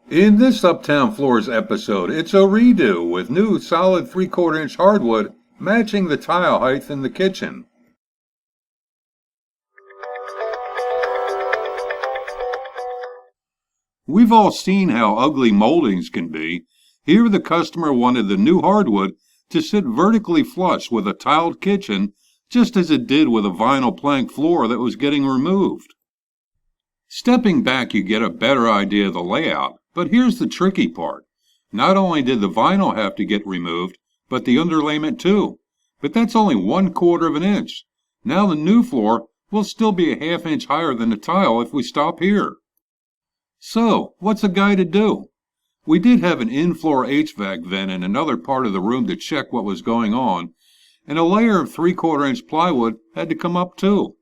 In this Uptown Floors episode, it's a redo with new solid 3/4 inch hardwood matching the tile height in the kitchen. We've all seen how ugly moldings can be. Here the customer wanted the new hardwood to sit vertically flush with a tiled kitchen, just as it did with a vinyl plank floor that was getting removed. Stepping back, you get a better idea of the layout, but here's the tricky part. Not only did the vinyl have to get removed, but the underlayment too. But that's only 1/4 of an inch. Now the new floor will still be a 1/2 inch higher than the tile if we stop here. So, what's a guy to do? We did have an in-floor HVAC vent in another part of the room to check what was going on, and a layer of 3/4 inch plywood had to come up too.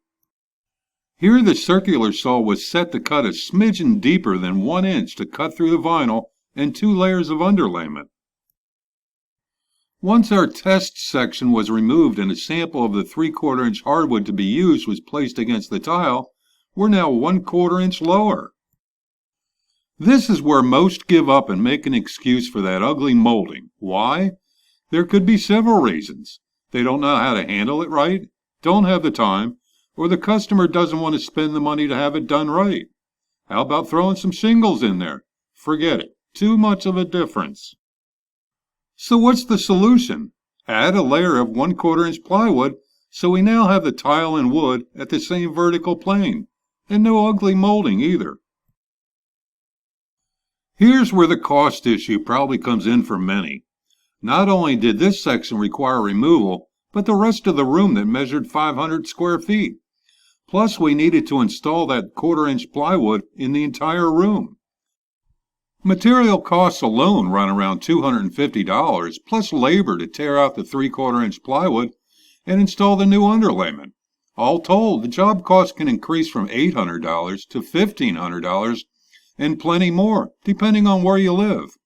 Here the circular saw was set to cut a smidgen deeper than 1 inch to cut through the vinyl and 2 layers of underlayment. Once our test section was removed and a sample of the 3/4 inch hardwood to be used was placed against the tile, we're now 1/4 inch lower. This is where most give up and make an excuse for that ugly molding. Why? There could be several reasons. They don't know how to handle it right, don't have the time, or the customer doesn't want to spend the money to have it done right. How about throwing some shingles in there? Forget it. Too much of a difference. So what's the solution? Add a layer of 1/4 inch plywood so we now have the tile and wood at the same vertical plane, and no ugly molding either. Here's where the cost issue probably comes in for many. Not only did this section require removal, but the rest of the room that measured 500 square feet. Plus, we needed to install that 1/4 inch plywood in the entire room. Material costs alone run around $250, plus labor to tear out the 3/4 inch plywood and install the new underlayment. All told, the job cost can increase from $800 to $1,500 and plenty more, depending on where you live.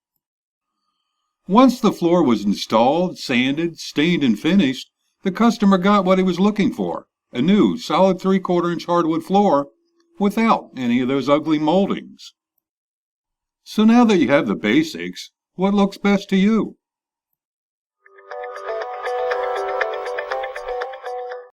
Once the floor was installed, sanded, stained, and finished, the customer got what he was looking for. A new, solid 3/4 inch hardwood floor without any of those ugly moldings. So now that you have the basics, what looks best to you?